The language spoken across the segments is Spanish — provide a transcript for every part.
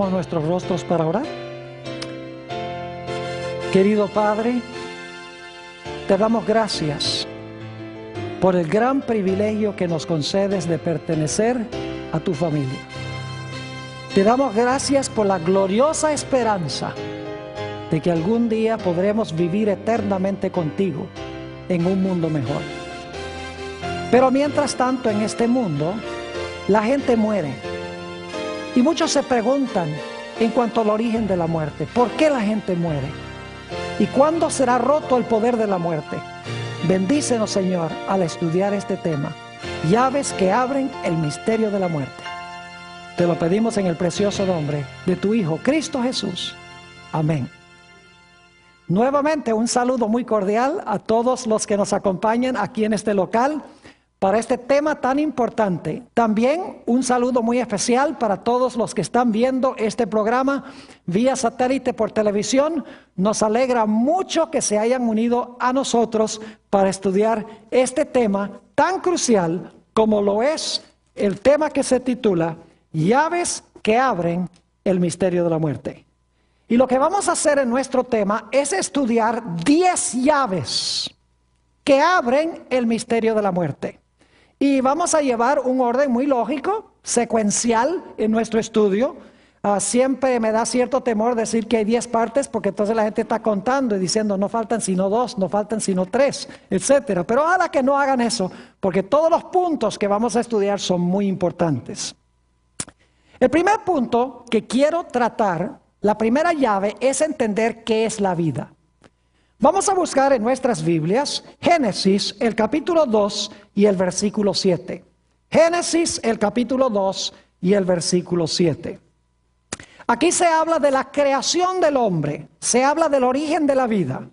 Inclinemos nuestros rostros para orar. Querido Padre, te damos gracias por el gran privilegio que nos concedes de pertenecer a tu familia. Te damos gracias por la gloriosa esperanza de que algún día podremos vivir eternamente contigo en un mundo mejor. Pero mientras tanto, en este mundo, la gente muere. Y muchos se preguntan en cuanto al origen de la muerte, ¿por qué la gente muere? ¿Y cuándo será roto el poder de la muerte? Bendícenos, Señor, al estudiar este tema. Llaves que abren el misterio de la muerte. Te lo pedimos en el precioso nombre de tu Hijo, Cristo Jesús. Amén. Nuevamente un saludo muy cordial a todos los que nos acompañan aquí en este local para este tema tan importante. También un saludo muy especial para todos los que están viendo este programa vía satélite por televisión. Nos alegra mucho que se hayan unido a nosotros para estudiar este tema tan crucial como lo es el tema que se titula Llaves que abren el misterio de la muerte. Y lo que vamos a hacer en nuestro tema es estudiar 10 llaves que abren el misterio de la muerte. Y vamos a llevar un orden muy lógico, secuencial en nuestro estudio. Siempre me da cierto temor decir que hay 10 partes, porque entonces la gente está contando y diciendo no faltan sino 2, no faltan sino 3, etc. Pero ojalá que no hagan eso, porque todos los puntos que vamos a estudiar son muy importantes. El primer punto que quiero tratar, la primera llave, es entender qué es la vida. Vamos a buscar en nuestras Biblias Génesis, el capítulo 2 y el versículo 7. Génesis, el capítulo 2 y el versículo 7. Aquí se habla de la creación del hombre, se habla del origen de la vida.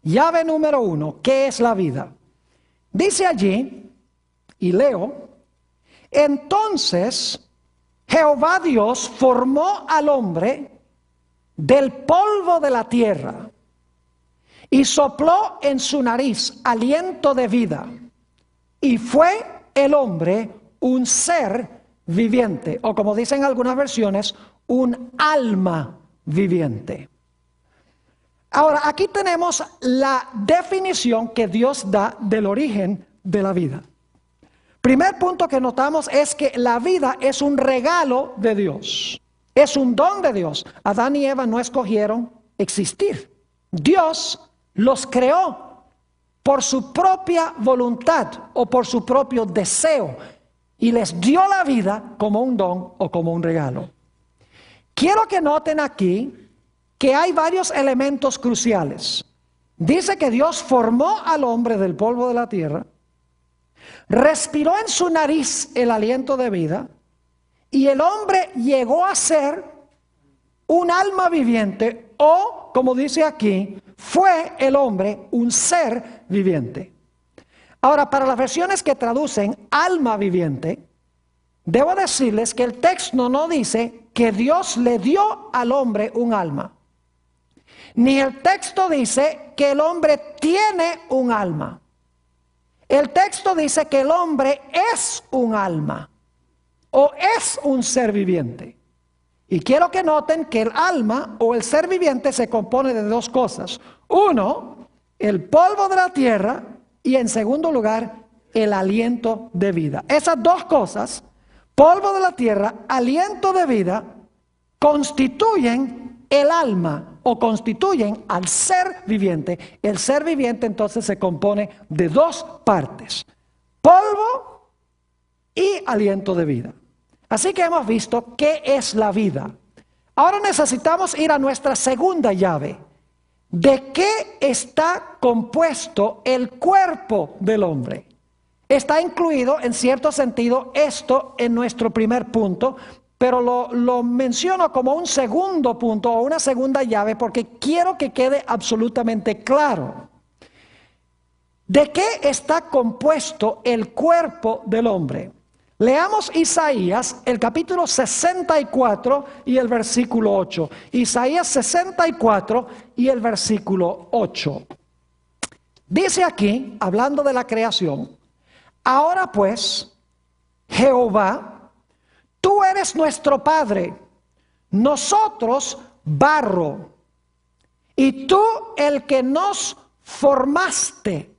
Llave número 1, ¿qué es la vida? Dice allí, y leo, entonces Jehová Dios formó al hombre del polvo de la tierra y sopló en su nariz aliento de vida, y fue el hombre un ser viviente, o como dicen algunas versiones, un alma viviente. Ahora, aquí tenemos la definición que Dios da del origen de la vida. Primer punto que notamos es que la vida es un regalo de Dios, es un don de Dios. Adán y Eva no escogieron existir. Dios los creó por su propia voluntad o por su propio deseo y les dio la vida como un don o como un regalo. Quiero que noten aquí que hay varios elementos cruciales. Dice que Dios formó al hombre del polvo de la tierra, respiró en su nariz el aliento de vida y el hombre llegó a ser un alma viviente o, como dice aquí, fue el hombre un ser viviente. Ahora, para las versiones que traducen alma viviente, debo decirles que el texto no dice que Dios le dio al hombre un alma. Ni el texto dice que el hombre tiene un alma. El texto dice que el hombre es un alma o es un ser viviente. Y quiero que noten que el alma o el ser viviente se compone de dos cosas. Uno, el polvo de la tierra y en segundo lugar, el aliento de vida. Esas dos cosas, polvo de la tierra, aliento de vida, constituyen el alma o constituyen al ser viviente. El ser viviente entonces se compone de dos partes, polvo y aliento de vida. Así que hemos visto qué es la vida. Ahora necesitamos ir a nuestra segunda llave. ¿De qué está compuesto el cuerpo del hombre? Está incluido en cierto sentido esto en nuestro primer punto, pero lo menciono como un segundo punto o una segunda llave porque quiero que quede absolutamente claro. ¿De qué está compuesto el cuerpo del hombre? Leamos Isaías, el capítulo 64 y el versículo 8. Isaías 64 y el versículo 8. Dice aquí, hablando de la creación, ahora pues, Jehová, tú eres nuestro Padre, nosotros barro, y tú el que nos formaste.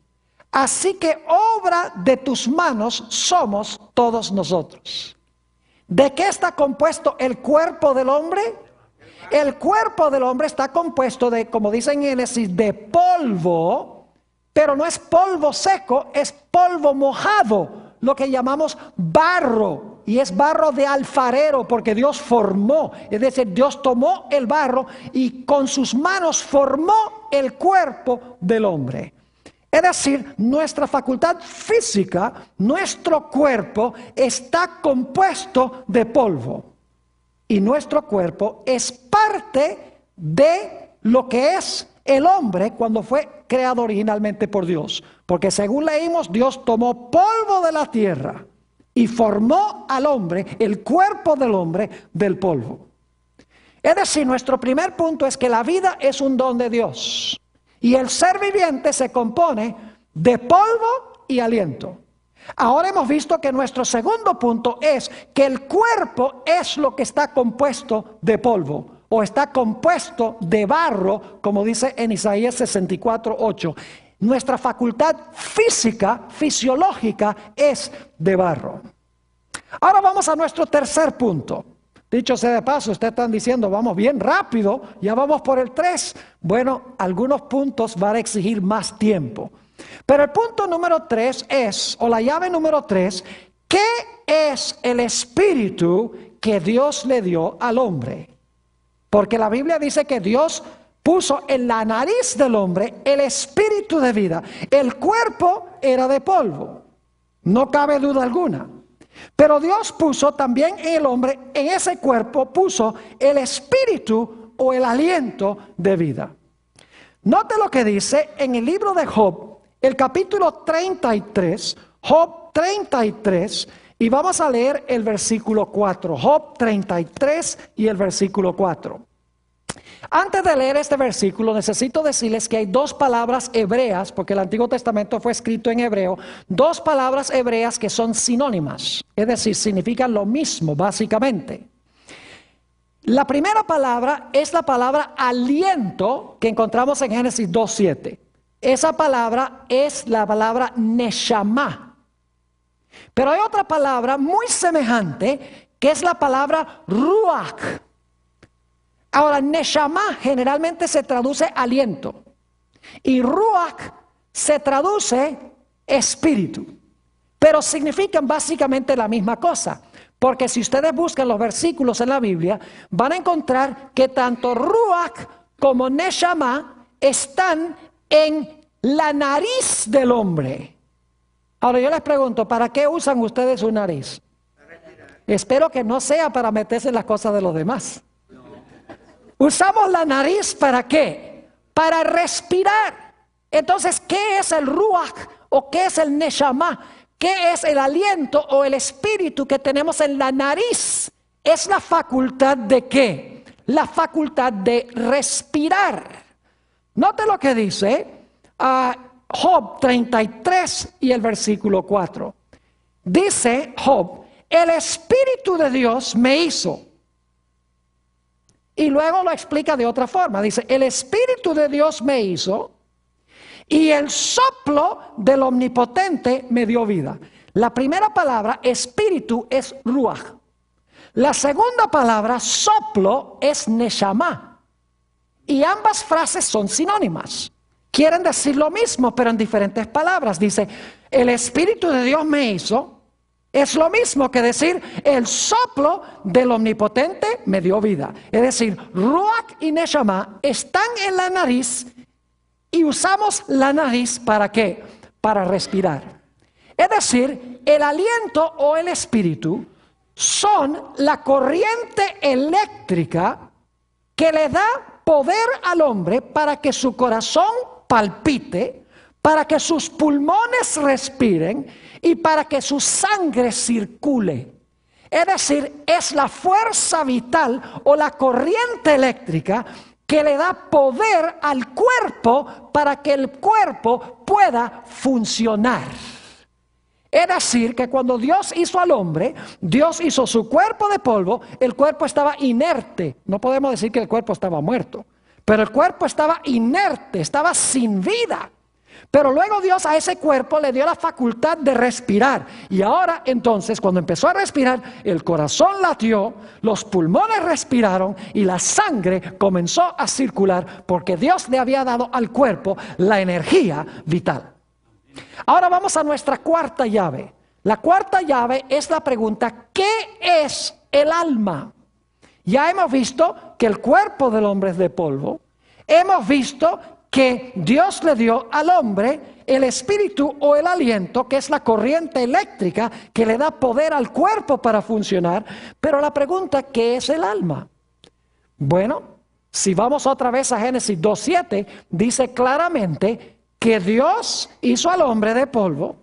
Así que obra de tus manos somos todos nosotros. ¿De qué está compuesto el cuerpo del hombre? El cuerpo del hombre está compuesto de, como dice en Génesis, de polvo, pero no es polvo seco, es polvo mojado, lo que llamamos barro, y es barro de alfarero, porque Dios formó, es decir, Dios tomó el barro y con sus manos formó el cuerpo del hombre. Es decir, nuestra facultad física, nuestro cuerpo está compuesto de polvo. Y nuestro cuerpo es parte de lo que es el hombre cuando fue creado originalmente por Dios. Porque según leímos, Dios tomó polvo de la tierra y formó al hombre, el cuerpo del hombre, del polvo. Es decir, nuestro primer punto es que la vida es un don de Dios. Y el ser viviente se compone de polvo y aliento. Ahora hemos visto que nuestro segundo punto es que el cuerpo es lo que está compuesto de polvo o está compuesto de barro, como dice en Isaías 64:8. Nuestra facultad física, fisiológica, es de barro. Ahora vamos a nuestro tercer punto. Dicho sea de paso, ustedes están diciendo, vamos bien rápido, ya vamos por el 3. Bueno, algunos puntos van a exigir más tiempo. Pero el punto número 3 es, o la llave número 3, ¿qué es el espíritu que Dios le dio al hombre? Porque la Biblia dice que Dios puso en la nariz del hombre el espíritu de vida. El cuerpo era de polvo, no cabe duda alguna. Pero Dios puso también en el hombre, en ese cuerpo puso el espíritu o el aliento de vida. Note lo que dice en el libro de Job, el capítulo 33, Job 33, y vamos a leer el versículo 4, Job 33 y el versículo 4. Antes de leer este versículo, necesito decirles que hay dos palabras hebreas, porque el Antiguo Testamento fue escrito en hebreo, dos palabras hebreas que son sinónimas, es decir, significan lo mismo básicamente. La primera palabra es la palabra aliento que encontramos en Génesis 2:7. Esa palabra es la palabra neshama. Pero hay otra palabra muy semejante que es la palabra ruach. Ahora, neshama generalmente se traduce aliento y ruach se traduce espíritu, pero significan básicamente la misma cosa, porque si ustedes buscan los versículos en la Biblia, van a encontrar que tanto ruach como neshama están en la nariz del hombre. Ahora yo les pregunto, ¿para qué usan ustedes su nariz? Espero que no sea para meterse en las cosas de los demás. Usamos la nariz ¿para qué? Para respirar. Entonces, ¿qué es el ruach o qué es el neshama? ¿Qué es el aliento o el espíritu que tenemos en la nariz? Es la facultad de ¿qué? La facultad de respirar. Note lo que dice Job 33 y el versículo 4. Dice Job, el Espíritu de Dios me hizo. Y luego lo explica de otra forma. Dice, el Espíritu de Dios me hizo y el soplo del Omnipotente me dio vida. La primera palabra, espíritu, es ruach. La segunda palabra, soplo, es neshama. Y ambas frases son sinónimas. Quieren decir lo mismo, pero en diferentes palabras. Dice, el Espíritu de Dios me hizo. Es lo mismo que decir, el soplo del Omnipotente me dio vida. Es decir, ruach y neshama están en la nariz y usamos la nariz ¿para qué? Para respirar. Es decir, el aliento o el espíritu son la corriente eléctrica que le da poder al hombre para que su corazón palpite, para que sus pulmones respiren y para que su sangre circule. Es decir, es la fuerza vital o la corriente eléctrica que le da poder al cuerpo para que el cuerpo pueda funcionar. Es decir, que cuando Dios hizo al hombre, Dios hizo su cuerpo de polvo, el cuerpo estaba inerte. No podemos decir que el cuerpo estaba muerto, pero el cuerpo estaba inerte, estaba sin vida. Pero luego Dios a ese cuerpo le dio la facultad de respirar. Y ahora entonces, cuando empezó a respirar, el corazón latió, los pulmones respiraron y la sangre comenzó a circular, porque Dios le había dado al cuerpo la energía vital. Ahora vamos a nuestra cuarta llave. La cuarta llave es la pregunta: ¿qué es el alma? Ya hemos visto que el cuerpo del hombre es de polvo. Hemos visto que Dios le dio al hombre el espíritu o el aliento, que es la corriente eléctrica que le da poder al cuerpo para funcionar. Pero la pregunta: ¿qué es el alma? Bueno, si vamos otra vez a Génesis 2:7, dice claramente que Dios hizo al hombre de polvo,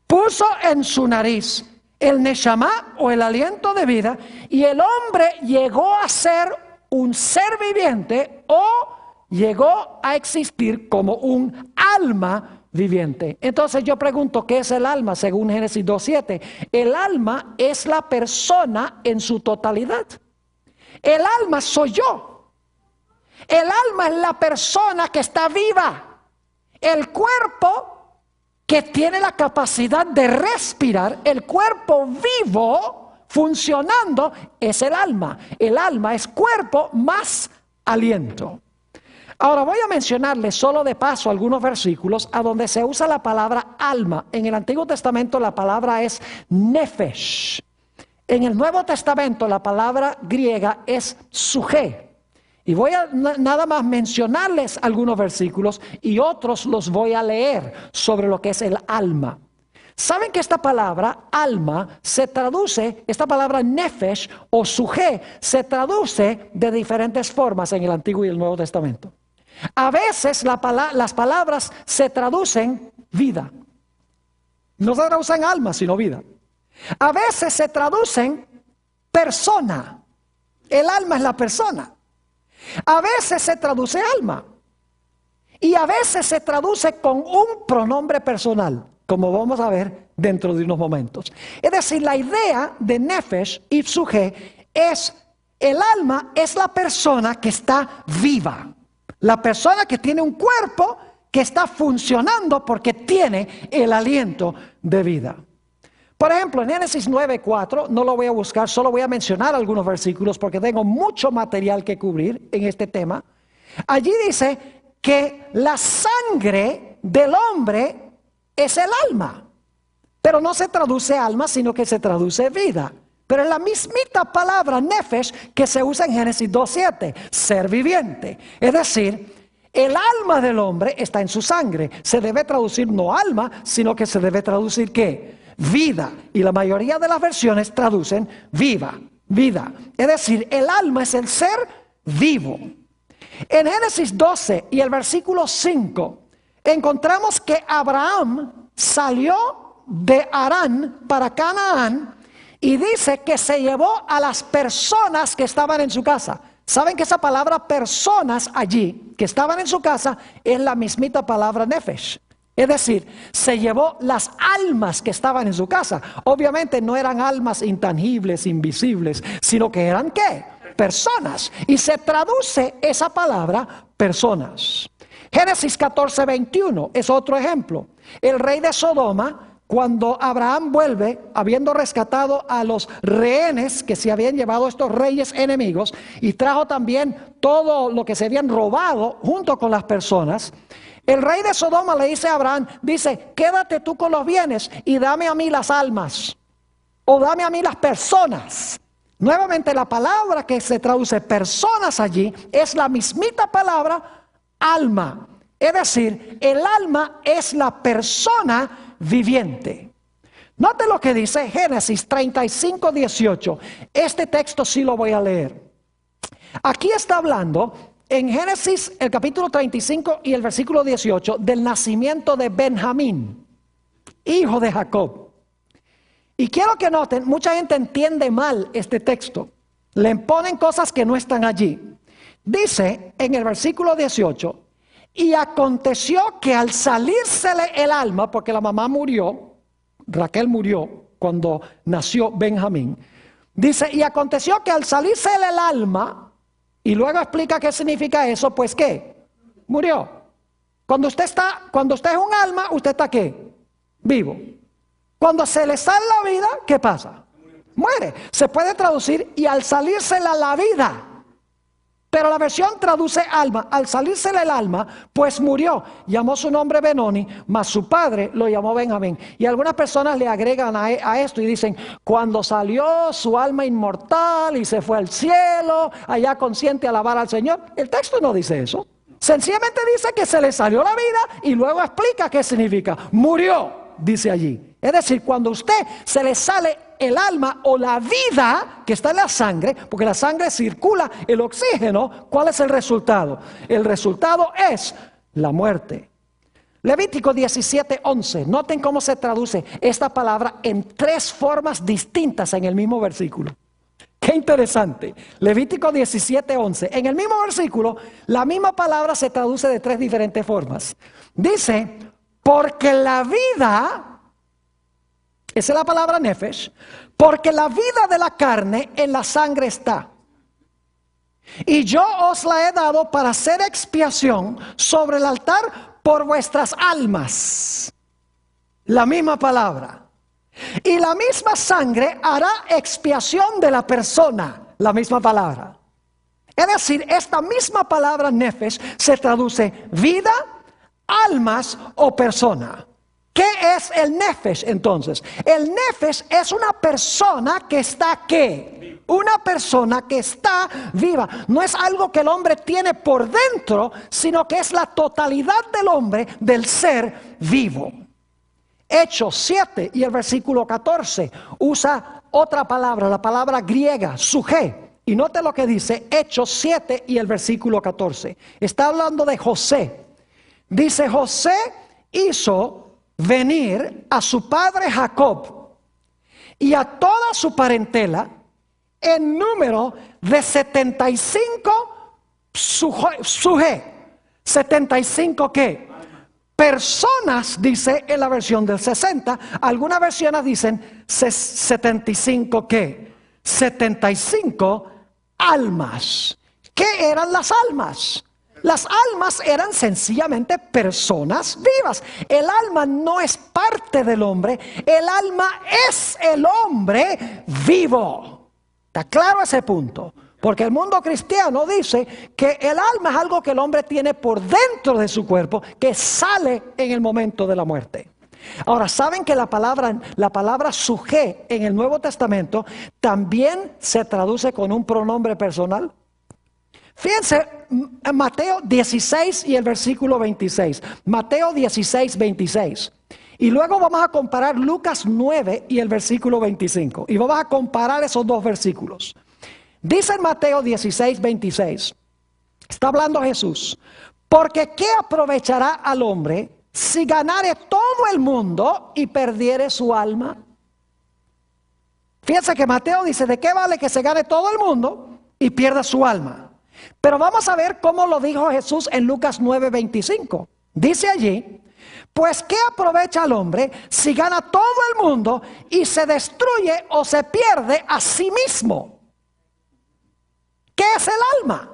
puso en su nariz el neshama o el aliento de vida, y el hombre llegó a ser un ser viviente o llegó a existir como un alma viviente. Entonces yo pregunto: ¿qué es el alma? Según Génesis 2:7, el alma es la persona en su totalidad. El alma soy yo. El alma es la persona que está viva. El cuerpo que tiene la capacidad de respirar, el cuerpo vivo funcionando, es el alma. El alma es cuerpo más aliento. Ahora voy a mencionarles solo de paso algunos versículos a donde se usa la palabra alma. En el Antiguo Testamento la palabra es nefesh. En el Nuevo Testamento la palabra griega es suje. Y voy a nada más mencionarles algunos versículos y otros los voy a leer sobre lo que es el alma. ¿Saben que esta palabra alma se traduce, esta palabra nefesh o suje, se traduce de diferentes formas en el Antiguo y el Nuevo Testamento? A veces las palabras se traducen vida. No se traducen alma, sino vida. A veces se traducen persona. El alma es la persona. A veces se traduce alma. Y a veces se traduce con un pronombre personal, como vamos a ver dentro de unos momentos. Es decir, la idea de nefesh y suje es: el alma es la persona que está viva. La persona que tiene un cuerpo que está funcionando porque tiene el aliento de vida. Por ejemplo, en Génesis 9:4, no lo voy a buscar, solo voy a mencionar algunos versículos porque tengo mucho material que cubrir en este tema. Allí dice que la sangre del hombre es el alma, pero no se traduce alma, sino que se traduce vida. Pero es la mismita palabra nefesh que se usa en Génesis 2:7, ser viviente. Es decir, el alma del hombre está en su sangre. Se debe traducir no alma, sino que se debe traducir ¿qué? Vida. Y la mayoría de las versiones traducen viva, vida. Es decir, el alma es el ser vivo. En Génesis 12 y el versículo 5 encontramos que Abraham salió de Harán para Canaán y dice que se llevó a las personas que estaban en su casa. ¿Saben que esa palabra personas allí, que estaban en su casa, es la mismita palabra nefesh? Es decir, se llevó las almas que estaban en su casa. Obviamente no eran almas intangibles, invisibles, sino que eran ¿qué? Personas. Y se traduce esa palabra personas. Génesis 14:21 es otro ejemplo. El rey de Sodoma, cuando Abraham vuelve, habiendo rescatado a los rehenes que se habían llevado estos reyes enemigos, y trajo también todo lo que se habían robado junto con las personas, el rey de Sodoma le dice a Abraham, dice: quédate tú con los bienes y dame a mí las almas, o dame a mí las personas. Nuevamente la palabra que se traduce personas allí es la mismita palabra alma. Es decir, el alma es la persona viviente. Note lo que dice Génesis 35:18. Este texto sí lo voy a leer. Aquí está hablando en Génesis el capítulo 35 y el versículo 18 del nacimiento de Benjamín, hijo de Jacob. Y quiero que noten, mucha gente entiende mal este texto. Le ponen cosas que no están allí. Dice en el versículo 18: y aconteció que al salírsele el alma, porque la mamá murió, Raquel murió cuando nació Benjamín. Dice, y aconteció que al salirse el alma, y luego explica qué significa eso, pues ¿qué? Murió. Cuando usted es un alma, ¿usted está qué? Vivo. Cuando se le sale la vida, ¿qué pasa? Muere. Se puede traducir, y al salírsela la vida. Pero la versión traduce alma. Al salírsele el alma, pues murió. Llamó su nombre Benoni, mas su padre lo llamó Benjamín. Y algunas personas le agregan a esto y dicen, cuando salió su alma inmortal y se fue al cielo, allá consciente a alabar al Señor. El texto no dice eso. Sencillamente dice que se le salió la vida y luego explica qué significa. Murió, dice allí. Es decir, cuando usted se le sale el alma o la vida que está en la sangre, porque la sangre circula el oxígeno, ¿cuál es el resultado? El resultado es la muerte. Levítico 17:11. Noten cómo se traduce esta palabra en 3 formas distintas en el mismo versículo. Qué interesante. Levítico 17:11. En el mismo versículo, la misma palabra se traduce de 3 diferentes formas. Dice, porque la vida... Esa es la palabra nefesh, porque la vida de la carne en la sangre está. Y yo os la he dado para hacer expiación sobre el altar por vuestras almas. La misma palabra. Y la misma sangre hará expiación de la persona. La misma palabra. Es decir, esta misma palabra nefesh se traduce vida, almas o persona. ¿Qué es el nefesh entonces? El nefesh es una persona que está ¿qué? Una persona que está viva. No es algo que el hombre tiene por dentro, sino que es la totalidad del hombre, del ser vivo. Hechos 7 y el versículo 14 usa otra palabra, la palabra griega, suje. Y note lo que dice Hechos 7 y el versículo 14. Está hablando de José. Dice, José hizo venir a su padre Jacob y a toda su parentela en número de 75 suje. 75 ¿qué? Personas, dice en la versión del 60. Algunas versiones dicen 75 ¿qué? 75 almas. ¿Qué eran las almas? Las almas eran sencillamente personas vivas. El alma no es parte del hombre. El alma es el hombre vivo. ¿Está claro ese punto? Porque el mundo cristiano dice que el alma es algo que el hombre tiene por dentro de su cuerpo, que sale en el momento de la muerte. Ahora, ¿saben que la palabra suje en el Nuevo Testamento también se traduce con un pronombre personal? Fíjense en Mateo 16 y el versículo 26. Mateo 16, 26. Y luego vamos a comparar Lucas 9 y el versículo 25. Y vamos a comparar esos 2 versículos. Dice en Mateo 16, 26. Está hablando Jesús. Porque ¿qué aprovechará al hombre si ganare todo el mundo y perdiere su alma? Fíjense que Mateo dice, ¿de qué vale que se gane todo el mundo y pierda su alma? Pero vamos a ver cómo lo dijo Jesús en Lucas 9:25. Dice allí, pues ¿qué aprovecha al hombre si gana todo el mundo y se destruye o se pierde a sí mismo? ¿Qué es el alma?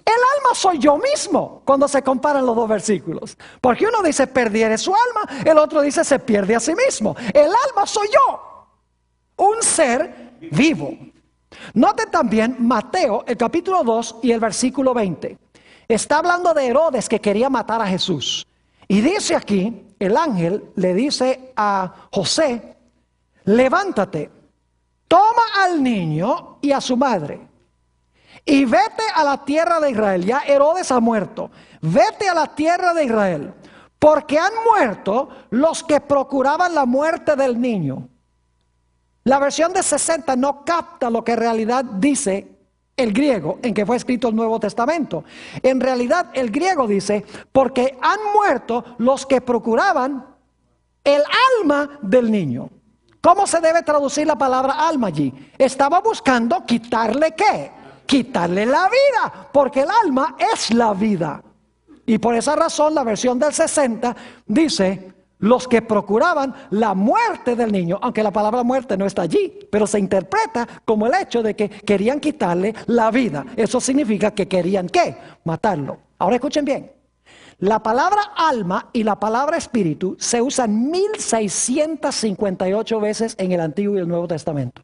El alma soy yo mismo cuando se comparan los 2 versículos. Porque uno dice perdiere su alma, el otro dice se pierde a sí mismo. El alma soy yo, un ser vivo. Noten también Mateo, el capítulo 2 y el versículo 20. Está hablando de Herodes que quería matar a Jesús. Y dice aquí, el ángel le dice a José, levántate, toma al niño y a su madre, y vete a la tierra de Israel. Ya Herodes ha muerto. Vete a la tierra de Israel, porque han muerto los que procuraban la muerte del niño. La versión de 60 no capta lo que en realidad dice el griego en que fue escrito el Nuevo Testamento. En realidad el griego dice, porque han muerto los que procuraban el alma del niño. ¿Cómo se debe traducir la palabra alma allí? Estaba buscando quitarle ¿qué? Quitarle la vida, porque el alma es la vida. Y por esa razón la versión del 60 dice, los que procuraban la muerte del niño, aunque la palabra muerte no está allí, pero se interpreta como el hecho de que querían quitarle la vida. Eso significa que querían, ¿qué? Matarlo. Ahora escuchen bien. La palabra alma y la palabra espíritu se usan 1658 veces en el Antiguo y el Nuevo Testamento.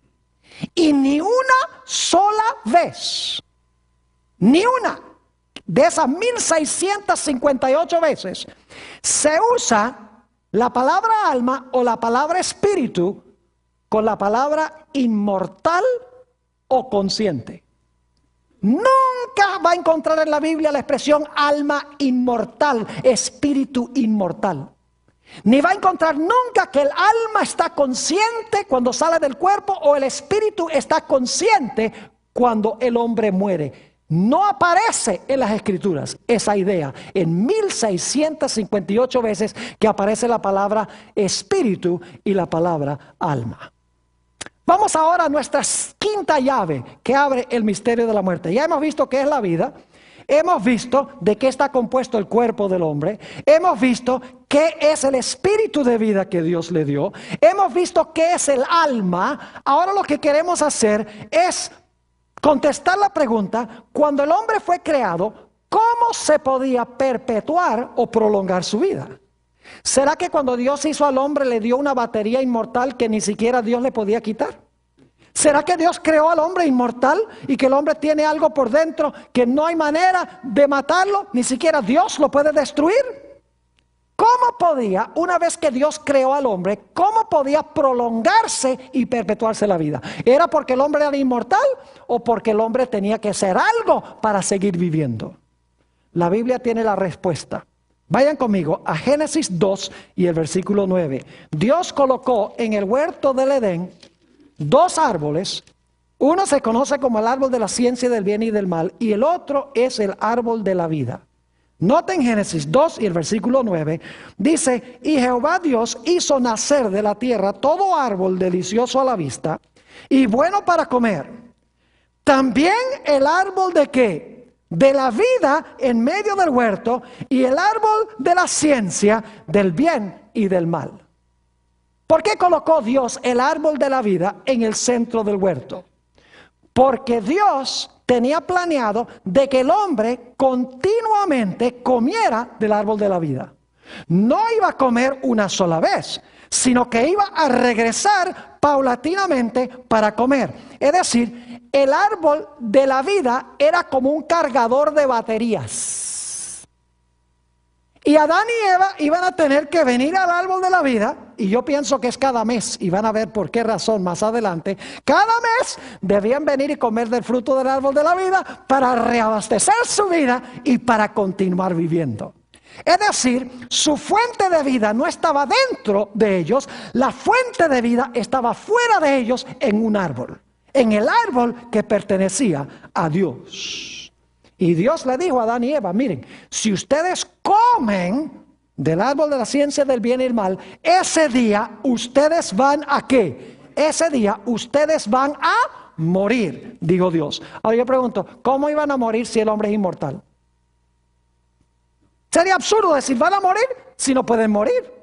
Y ni una sola vez, ni una de esas 1658 veces se usa la palabra alma o la palabra espíritu con la palabra inmortal o consciente. Nunca va a encontrar en la Biblia la expresión alma inmortal, espíritu inmortal. Ni va a encontrar nunca que el alma está consciente cuando sale del cuerpo o el espíritu está consciente cuando el hombre muere. No aparece en las Escrituras esa idea. En 1658 veces que aparece la palabra espíritu y la palabra alma. Vamos ahora a nuestra quinta llave que abre el misterio de la muerte. Ya hemos visto qué es la vida. Hemos visto de qué está compuesto el cuerpo del hombre. Hemos visto qué es el espíritu de vida que Dios le dio. Hemos visto qué es el alma. Ahora lo que queremos hacer es contestar la pregunta: cuando el hombre fue creado, ¿cómo se podía perpetuar o prolongar su vida? ¿Será que cuando Dios hizo al hombre le dio una batería inmortal que ni siquiera Dios le podía quitar? ¿Será que Dios creó al hombre inmortal y que el hombre tiene algo por dentro que no hay manera de matarlo? Ni siquiera Dios lo puede destruir. ¿Cómo podía, una vez que Dios creó al hombre, cómo podía prolongarse y perpetuarse la vida? ¿Era porque el hombre era inmortal o porque el hombre tenía que hacer algo para seguir viviendo? La Biblia tiene la respuesta. Vayan conmigo a Génesis 2 y el versículo 9. Dios colocó en el huerto del Edén dos árboles. Uno se conoce como el árbol de la ciencia del bien y del mal, y el otro es el árbol de la vida. Noten Génesis 2 y el versículo 9, dice: y Jehová Dios hizo nacer de la tierra todo árbol delicioso a la vista y bueno para comer. También el árbol de ¿qué? De la vida en medio del huerto, y el árbol de la ciencia del bien y del mal. ¿Por qué colocó Dios el árbol de la vida en el centro del huerto? Porque Dios tenía planeado de que el hombre continuamente comiera del árbol de la vida. No iba a comer una sola vez, sino que iba a regresar paulatinamente para comer. Es decir, el árbol de la vida era como un cargador de baterías. Y Adán y Eva iban a tener que venir al árbol de la vida, y yo pienso que es cada mes, y van a ver por qué razón más adelante. Cada mes debían venir y comer del fruto del árbol de la vida para reabastecer su vida y para continuar viviendo. Es decir, su fuente de vida no estaba dentro de ellos, la fuente de vida estaba fuera de ellos en un árbol, en el árbol que pertenecía a Dios. Y Dios le dijo a Adán y Eva: miren, si ustedes comen del árbol de la ciencia del bien y el mal, ese día ustedes van a ¿qué? Ese día ustedes van a morir, dijo Dios. Ahora yo pregunto, ¿cómo iban a morir si el hombre es inmortal? Sería absurdo decir, van a morir si no pueden morir.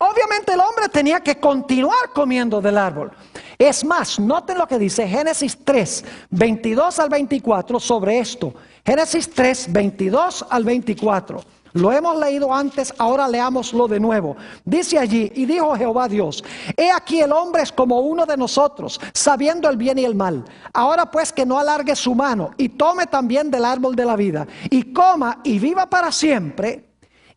Obviamente el hombre tenía que continuar comiendo del árbol. Es más, noten lo que dice Génesis 3, 22 al 24 sobre esto. Génesis 3, 22 al 24. Lo hemos leído antes, ahora leámoslo de nuevo. Dice allí: y dijo Jehová Dios: he aquí el hombre es como uno de nosotros, sabiendo el bien y el mal. Ahora pues que no alargue su mano y tome también del árbol de la vida y coma y viva para siempre.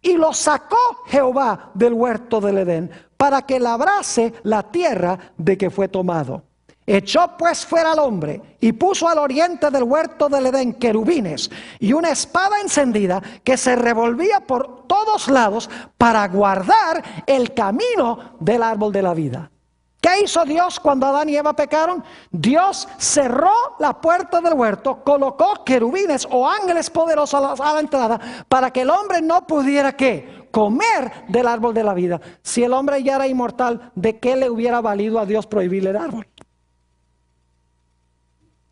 Y lo sacó Jehová del huerto del Edén para que labrase la tierra de que fue tomado. Echó pues fuera al hombre y puso al oriente del huerto del Edén querubines y una espada encendida que se revolvía por todos lados para guardar el camino del árbol de la vida. ¿Qué hizo Dios cuando Adán y Eva pecaron? Dios cerró la puerta del huerto, colocó querubines o ángeles poderosos a la entrada para que el hombre no pudiera ¿qué? Comer del árbol de la vida. Si el hombre ya era inmortal, ¿de qué le hubiera valido a Dios prohibirle el árbol?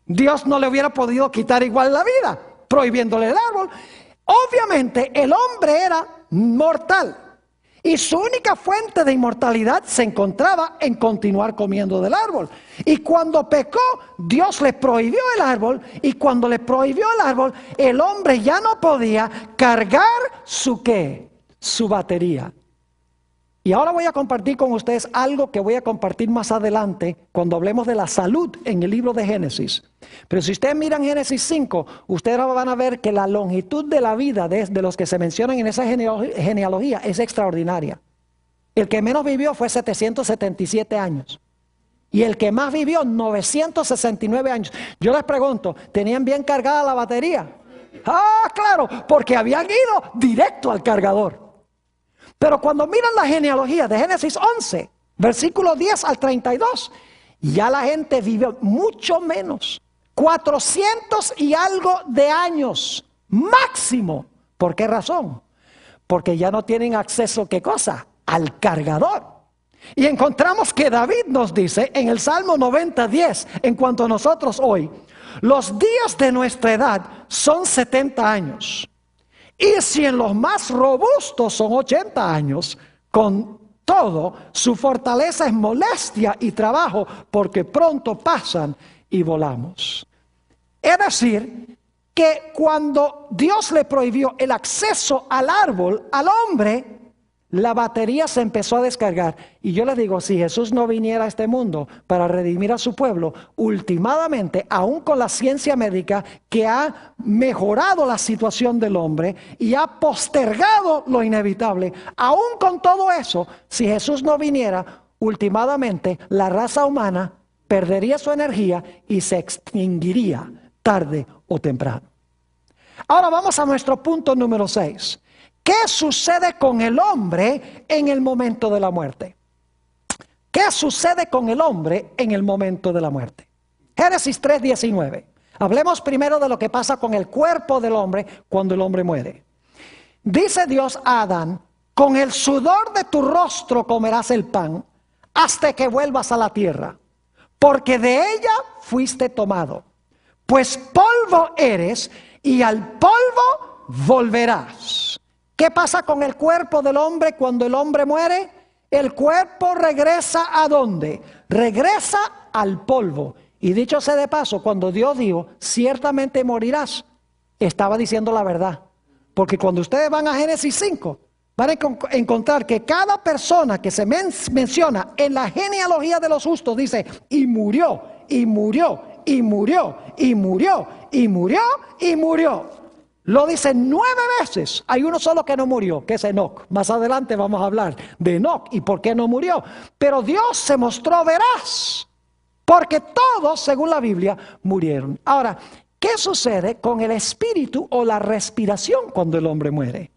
Dios no le hubiera podido quitar igual la vida, prohibiéndole el árbol. Obviamente el hombre era mortal. Y su única fuente de inmortalidad se encontraba en continuar comiendo del árbol. Y cuando pecó, Dios le prohibió el árbol. Y cuando le prohibió el árbol, el hombre ya no podía cargar su ¿qué? Su batería. Y ahora voy a compartir con ustedes algo que voy a compartir más adelante cuando hablemos de la salud en el libro de Génesis. Pero si ustedes miran Génesis 5, ustedes van a ver que la longitud de la vida de los que se mencionan en esa genealogía es extraordinaria. El que menos vivió fue 777 años. Y el que más vivió, 969 años. Yo les pregunto, ¿tenían bien cargada la batería? Ah, claro, porque habían ido directo al cargador. Pero cuando miran la genealogía de Génesis 11, versículo 10 al 32, ya la gente vive mucho menos. 400 y algo de años máximo. ¿Por qué razón? Porque ya no tienen acceso, ¿qué cosa? Al cargador. Y encontramos que David nos dice en el Salmo 90:10, en cuanto a nosotros hoy, los días de nuestra edad son 70 años. Y si en los más robustos son 80 años, con todo, su fortaleza es molestia y trabajo, porque pronto pasan y volamos. Es decir, que cuando Dios le prohibió el acceso al árbol, al hombre, la batería se empezó a descargar. Y yo les digo, si Jesús no viniera a este mundo para redimir a su pueblo, ultimadamente, aún con la ciencia médica que ha mejorado la situación del hombre y ha postergado lo inevitable, aún con todo eso, si Jesús no viniera, ultimadamente la raza humana perdería su energía y se extinguiría tarde o temprano. Ahora vamos a nuestro punto número 6. ¿Qué sucede con el hombre en el momento de la muerte? ¿Qué sucede con el hombre en el momento de la muerte? Génesis 3:19. Hablemos primero de lo que pasa con el cuerpo del hombre cuando el hombre muere. Dice Dios a Adán, con el sudor de tu rostro comerás el pan hasta que vuelvas a la tierra, porque de ella fuiste tomado. Pues polvo eres y al polvo volverás. ¿Qué pasa con el cuerpo del hombre cuando el hombre muere? El cuerpo regresa ¿a dónde? Regresa al polvo. Y dicho sea de paso, cuando Dios dijo, ciertamente morirás, estaba diciendo la verdad. Porque cuando ustedes van a Génesis 5, van a encontrar que cada persona que se menciona en la genealogía de los justos dice, y murió, y murió, y murió, y murió, y murió, y murió. Lo dice 9 veces. Hay uno solo que no murió, que es Enoc. Más adelante vamos a hablar de Enoc y por qué no murió. Pero Dios se mostró veraz, porque todos, según la Biblia, murieron. Ahora, ¿qué sucede con el espíritu o la respiración cuando el hombre muere?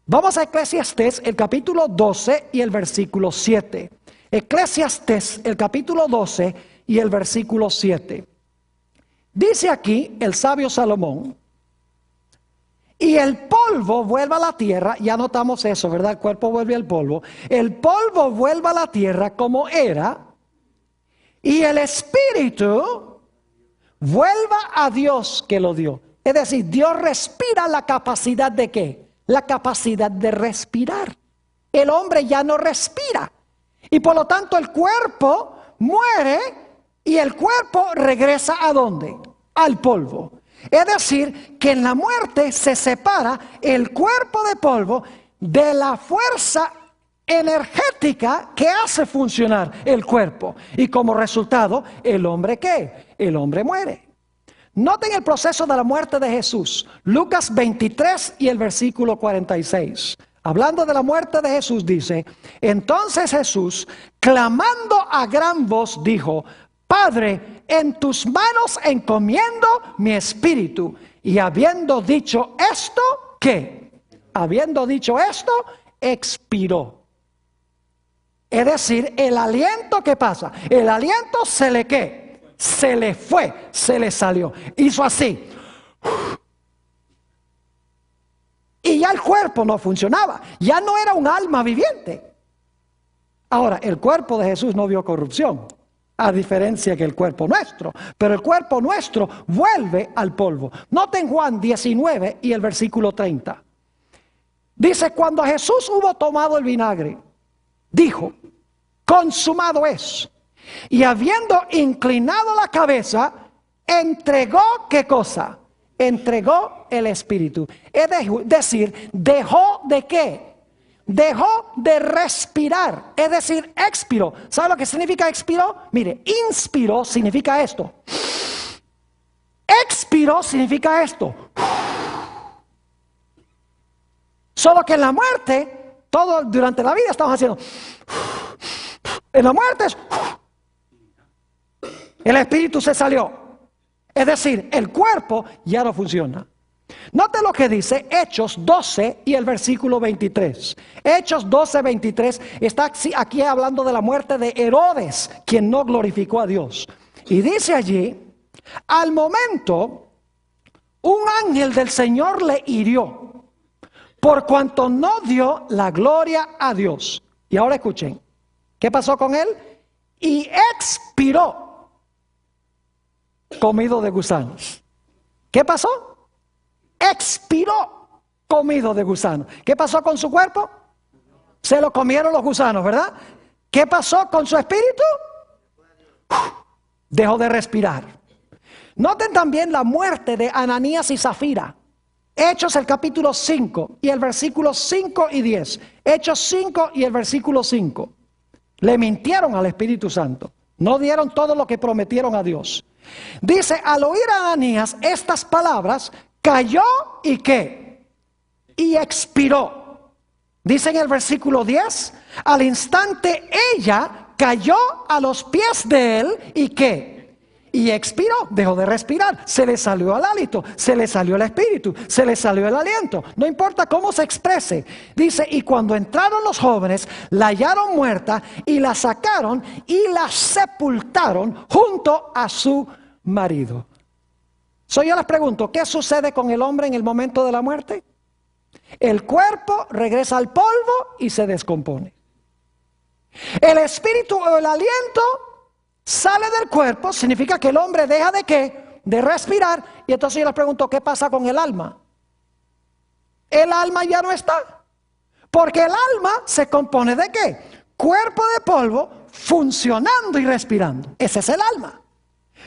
Vamos a Eclesiastés, el capítulo 12 y el versículo 7. Eclesiastés, el capítulo 12 y el versículo 7. Dice aquí el sabio Salomón, y el polvo vuelve a la tierra, ya notamos eso, ¿verdad? El cuerpo vuelve al polvo. El polvo vuelve a la tierra como era, y el espíritu vuelva a Dios que lo dio. Es decir, Dios respira la capacidad de ¿qué? La capacidad de respirar. El hombre ya no respira. Y por lo tanto el cuerpo muere y el cuerpo regresa ¿a dónde? Al polvo. Es decir, que en la muerte se separa el cuerpo de polvo de la fuerza energética que hace funcionar el cuerpo. Y como resultado, ¿el hombre qué? El hombre muere. Noten el proceso de la muerte de Jesús. Lucas 23 y el versículo 46. Hablando de la muerte de Jesús dice, entonces Jesús, clamando a gran voz, dijo, Padre, en tus manos encomiendo mi espíritu. Y habiendo dicho esto, ¿qué? Habiendo dicho esto, expiró. Es decir, el aliento, ¿qué pasa? El aliento se le ¿qué? Se le fue, se le salió. Hizo así. Y ya el cuerpo no funcionaba. Ya no era un alma viviente. Ahora, el cuerpo de Jesús no vio corrupción, a diferencia que el cuerpo nuestro. Pero el cuerpo nuestro vuelve al polvo. Noten Juan 19 y el versículo 30. Dice, cuando Jesús hubo tomado el vinagre, dijo, consumado es. Y habiendo inclinado la cabeza, entregó, ¿qué cosa? Entregó el Espíritu. Es decir, dejó de ¿qué? Dejó de respirar. Es decir, expiró. ¿Sabe lo que significa expiró? Mire, inspiró significa esto. Expiró significa esto. Solo que en la muerte, todo durante la vida estamos haciendo. En la muerte es, el espíritu se salió. Es decir, el cuerpo ya no funciona. Note lo que dice Hechos 12 y el versículo 23. Hechos 12, 23 está aquí hablando de la muerte de Herodes, quien no glorificó a Dios. Y dice allí, al momento, un ángel del Señor le hirió, por cuanto no dio la gloria a Dios. Y ahora escuchen, ¿qué pasó con él? Y expiró, comido de gusanos. ¿Qué pasó? Expiró, comido de gusanos. ¿Qué pasó con su cuerpo? Se lo comieron los gusanos, ¿verdad? ¿Qué pasó con su espíritu? Dejó de respirar. Noten también la muerte de Ananías y Zafira. Hechos el capítulo 5 y el versículo 5 y 10. Hechos 5 y el versículo 5. Le mintieron al Espíritu Santo. No dieron todo lo que prometieron a Dios. Dice, al oír a Ananías estas palabras, cayó y ¿qué? Y expiró. Dice en el versículo 10, al instante ella cayó a los pies de él y ¿qué? Y expiró, dejó de respirar, se le salió el hálito, se le salió el espíritu, se le salió el aliento, no importa cómo se exprese. Dice, y cuando entraron los jóvenes, la hallaron muerta y la sacaron y la sepultaron junto a su marido. Yo les pregunto, ¿qué sucede con el hombre en el momento de la muerte? El cuerpo regresa al polvo y se descompone. El espíritu o el aliento sale del cuerpo, significa que el hombre deja de ¿qué? De respirar. Y entonces yo les pregunto, ¿qué pasa con el alma? El alma ya no está. Porque el alma se compone de ¿qué? Cuerpo de polvo funcionando y respirando. Ese es el alma.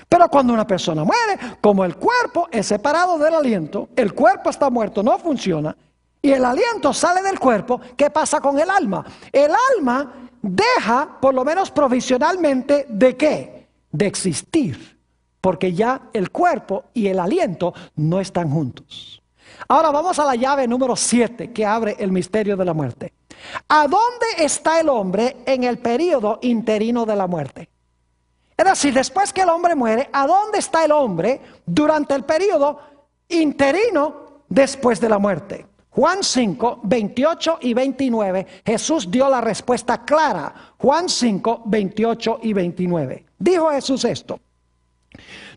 Pero cuando una persona muere, como el cuerpo es separado del aliento, el cuerpo está muerto, no funciona, y el aliento sale del cuerpo, ¿qué pasa con el alma? El alma deja, por lo menos provisionalmente, ¿de qué? De existir, porque ya el cuerpo y el aliento no están juntos. Ahora vamos a la llave número 7 que abre el misterio de la muerte. ¿A dónde está el hombre en el período interino de la muerte? Es decir, después que el hombre muere, ¿a dónde está el hombre durante el período interino después de la muerte? Juan 5, 28 y 29, Jesús dio la respuesta clara. Juan 5, 28 y 29. Dijo Jesús esto: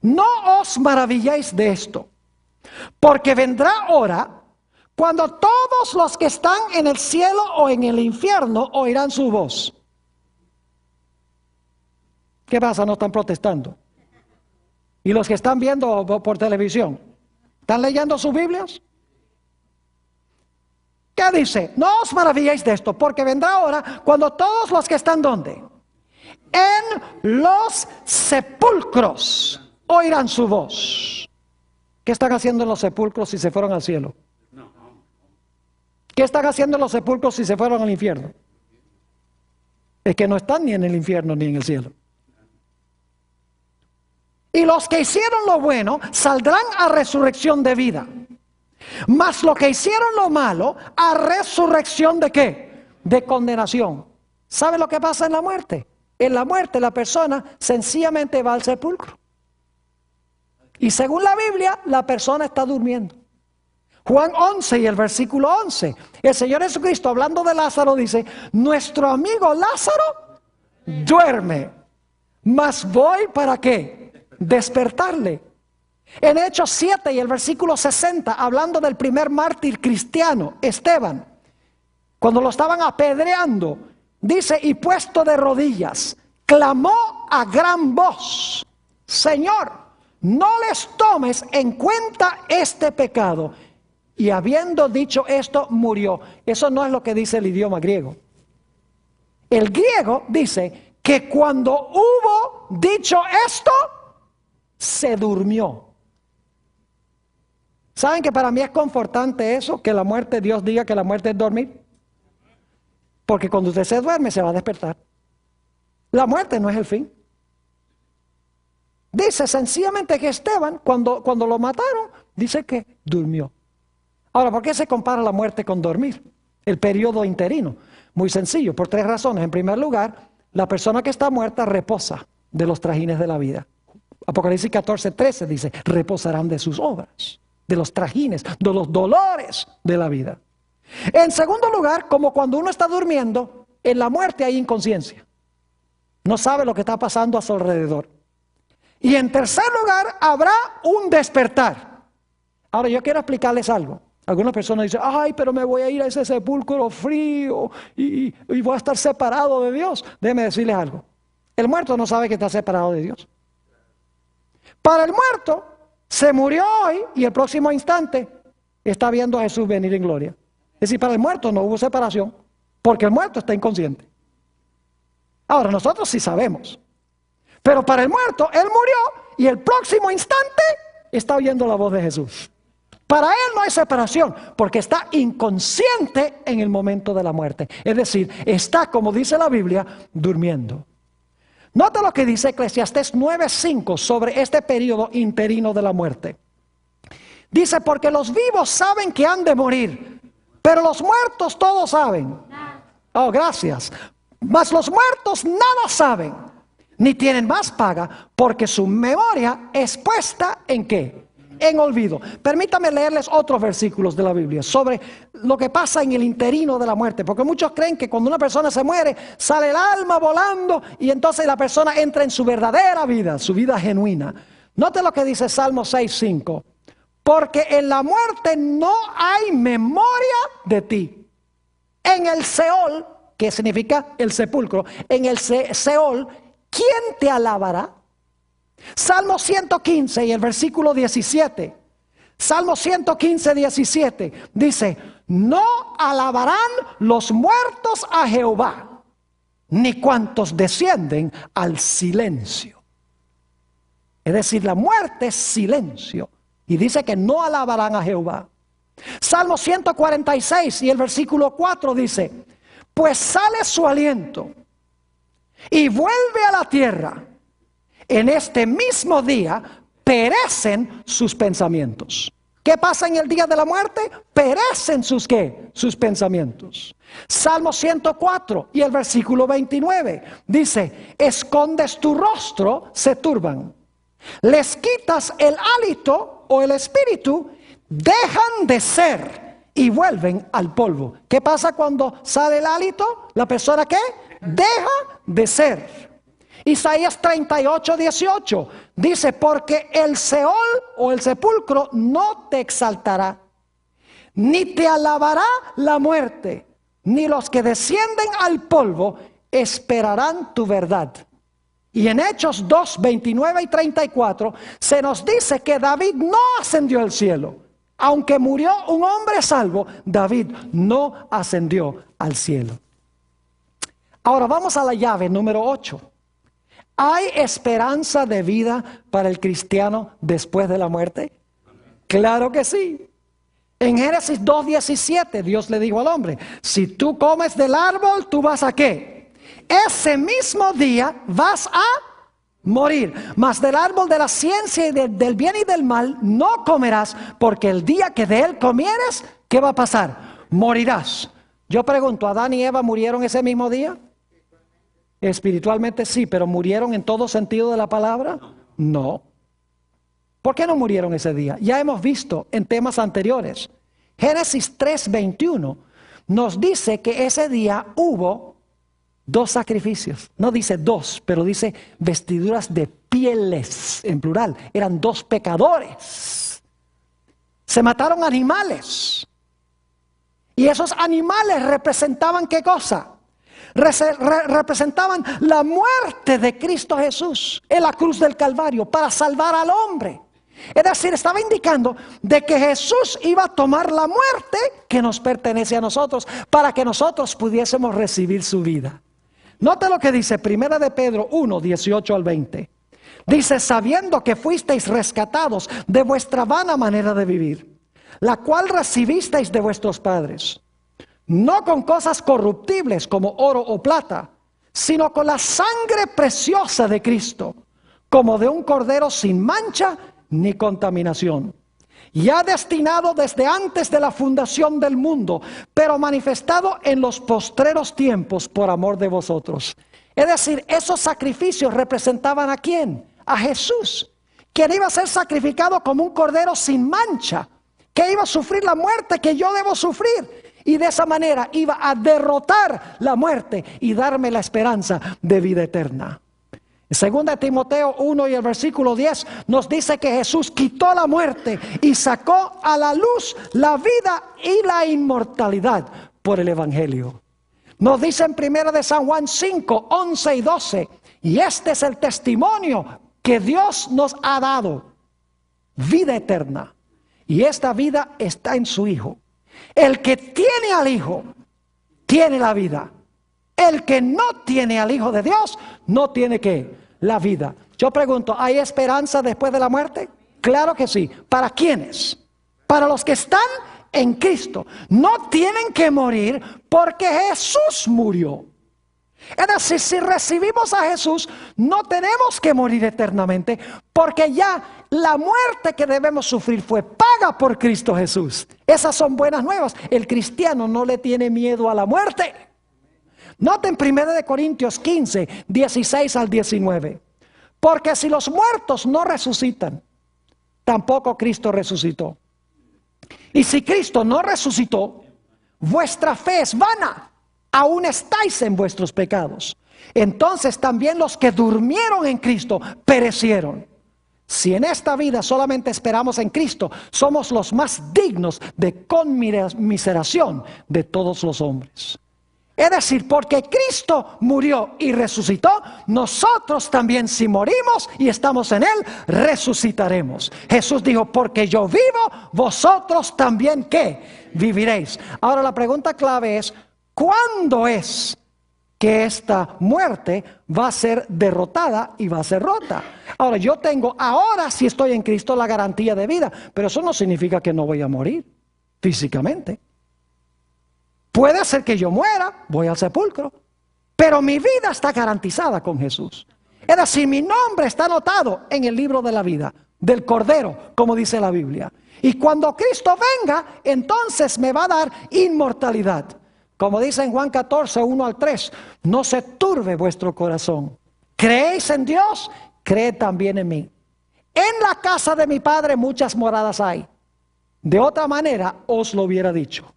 no os maravilléis de esto, porque vendrá hora cuando todos los que están en el cielo o en el infierno oirán su voz. ¿Qué pasa? ¿No están protestando? ¿Y los que están viendo por televisión? ¿Están leyendo sus Biblias? ¿Qué dice? No os maravilléis de esto, porque vendrá hora cuando todos los que están ¿dónde? En los sepulcros oirán su voz. ¿Qué están haciendo en los sepulcros si se fueron al cielo? ¿Qué están haciendo en los sepulcros si se fueron al infierno? Es que no están ni en el infierno ni en el cielo. Y los que hicieron lo bueno saldrán a resurrección de vida. Mas los que hicieron lo malo a resurrección ¿de qué? De condenación. ¿Sabe lo que pasa en la muerte? En la muerte la persona sencillamente va al sepulcro. Y según la Biblia, la persona está durmiendo. Juan 11 y el versículo 11. El Señor Jesucristo, hablando de Lázaro, dice: nuestro amigo Lázaro duerme, mas voy ¿para qué? Despertarle. En Hechos 7 y el versículo 60, hablando del primer mártir cristiano, Esteban, cuando lo estaban apedreando, dice: y puesto de rodillas, clamó a gran voz: Señor, no les tomes en cuenta este pecado. y habiendo dicho esto, murió. Eso no es lo que dice el idioma griego. El griego dice que cuando hubo dicho esto, se durmió. ¿Saben que para mí es confortante eso? Que la muerte, Dios diga que la muerte es dormir. Porque cuando usted se duerme, se va a despertar. La muerte no es el fin. Dice sencillamente que Esteban, cuando lo mataron, dice que durmió. Ahora, ¿por qué se compara la muerte con dormir? El periodo interino. Muy sencillo, por 3 razones. En primer lugar, la persona que está muerta reposa de los trajines de la vida. Apocalipsis 14:13 dice, reposarán de sus obras, de los trajines, de los dolores de la vida. En segundo lugar, como cuando uno está durmiendo, en la muerte hay inconsciencia. No sabe lo que está pasando a su alrededor. Y en tercer lugar, habrá un despertar. Ahora, yo quiero explicarles algo. Algunas personas dicen, ay, pero me voy a ir a ese sepulcro frío y voy a estar separado de Dios. Déjenme decirles algo. El muerto no sabe que está separado de Dios. Para el muerto, se murió hoy y el próximo instante está viendo a Jesús venir en gloria. Es decir, para el muerto no hubo separación, porque el muerto está inconsciente. Ahora, nosotros sí sabemos. Pero para el muerto, él murió y el próximo instante está oyendo la voz de Jesús. Para él no hay separación, porque está inconsciente en el momento de la muerte. Es decir, está, como dice la Biblia, durmiendo. Nota lo que dice Eclesiastés 9:5 sobre este periodo interino de la muerte. Dice, porque los vivos saben que han de morir, pero los muertos todos saben. Oh, gracias. Mas los muertos nada saben, ni tienen más paga, porque su memoria es puesta ¿en qué? En olvido. Permítame leerles otros versículos de la Biblia sobre lo que pasa en el interino de la muerte, porque muchos creen que cuando una persona se muere, sale el alma volando y entonces la persona entra en su verdadera vida, su vida genuina. Note lo que dice Salmo 6:5. Porque en la muerte no hay memoria de ti. En el Seol, que significa el sepulcro, en el Seol, ¿quién te alabará? Salmo 115 y el versículo 17. Salmo 115, 17 dice, no alabarán los muertos a Jehová, ni cuantos descienden al silencio. Es decir, la muerte es silencio. Y dice que no alabarán a Jehová. Salmo 146 y el versículo 4 dice, pues sale su aliento y vuelve a la tierra. En este mismo día perecen sus pensamientos. ¿Qué pasa en el día de la muerte? Perecen sus ¿qué? Sus pensamientos. Salmo 104 y el versículo 29 dice, escondes tu rostro, se turban. Les quitas el hálito o el espíritu, dejan de ser y vuelven al polvo. ¿Qué pasa cuando sale el hálito? ¿La persona qué? Deja de ser. Isaías 38, 18 dice, porque el Seol o el sepulcro no te exaltará, ni te alabará la muerte, ni los que descienden al polvo esperarán tu verdad. Y en Hechos 2, 29 y 34 se nos dice que David no ascendió al cielo. Aunque murió un hombre salvo, David no ascendió al cielo. Ahora vamos a la llave número 8. ¿Hay esperanza de vida para el cristiano después de la muerte? Claro que sí. En Génesis 2:17 Dios le dijo al hombre, si tú comes del árbol, ¿tú vas a qué? Ese mismo día vas a morir, mas del árbol de la ciencia y del bien y del mal no comerás, porque el día que de él comieres, ¿qué va a pasar? Morirás. Yo pregunto, ¿Adán y Eva murieron ese mismo día? Espiritualmente sí, pero ¿murieron en todo sentido de la palabra? No. ¿Por qué no murieron ese día? Ya hemos visto en temas anteriores. Génesis 3:21 nos dice que ese día hubo 2 sacrificios. No dice 2, pero dice vestiduras de pieles, en plural. Eran 2 pecadores. Se mataron animales. Y esos animales representaban ¿qué cosa? Representaban la muerte de Cristo Jesús en la cruz del Calvario para salvar al hombre. Es decir, estaba indicando de que Jesús iba a tomar la muerte que nos pertenece a nosotros para que nosotros pudiésemos recibir su vida. Note lo que dice 1 de Pedro 1, 18 al 20. Dice, sabiendo que fuisteis rescatados de vuestra vana manera de vivir, la cual recibisteis de vuestros padres, no con cosas corruptibles como oro o plata, sino con la sangre preciosa de Cristo, como de un cordero sin mancha ni contaminación, ya destinado desde antes de la fundación del mundo, pero manifestado en los postreros tiempos por amor de vosotros. Es decir, esos sacrificios representaban ¿a quién? A Jesús, quien iba a ser sacrificado como un cordero sin mancha, que iba a sufrir la muerte que yo debo sufrir. Y de esa manera iba a derrotar la muerte y darme la esperanza de vida eterna. En 2 Timoteo 1 y el versículo 10 nos dice que Jesús quitó la muerte y sacó a la luz la vida y la inmortalidad por el Evangelio. Nos dice en 1 de San Juan 5, 11 y 12, y este es el testimonio que Dios nos ha dado, vida eterna. Y esta vida está en su Hijo. El que tiene al Hijo, tiene la vida. El que no tiene al Hijo de Dios, no tiene ¿qué? La vida. Yo pregunto, ¿hay esperanza después de la muerte? Claro que sí. ¿Para quiénes? Para los que están en Cristo. No tienen que morir porque Jesús murió. Es decir, si recibimos a Jesús, no tenemos que morir eternamente, porque ya la muerte que debemos sufrir fue paga por Cristo Jesús. Esas son buenas nuevas. El cristiano no le tiene miedo a la muerte. Noten 1 de Corintios 15, 16 al 19. Porque si los muertos no resucitan, tampoco Cristo resucitó. Y si Cristo no resucitó, vuestra fe es vana. Aún estáis en vuestros pecados. Entonces también los que durmieron en Cristo perecieron. Si en esta vida solamente esperamos en Cristo, somos los más dignos de conmiseración de todos los hombres. Es decir, porque Cristo murió y resucitó, nosotros también, si morimos y estamos en Él, resucitaremos. Jesús dijo, porque yo vivo, vosotros también ¿qué? Viviréis. Ahora la pregunta clave es, ¿cuándo es que esta muerte va a ser derrotada y va a ser rota? Ahora, yo tengo ahora, si estoy en Cristo, la garantía de vida, pero eso no significa que no voy a morir físicamente. Puede ser que yo muera, voy al sepulcro, pero mi vida está garantizada con Jesús. Es decir, mi nombre está anotado en el libro de la vida, del Cordero, como dice la Biblia. Y cuando Cristo venga, entonces me va a dar inmortalidad. Como dice en Juan 14, 1 al 3, no se turbe vuestro corazón. ¿Creéis en Dios? Creed también en mí. En la casa de mi Padre muchas moradas hay. De otra manera os lo hubiera dicho.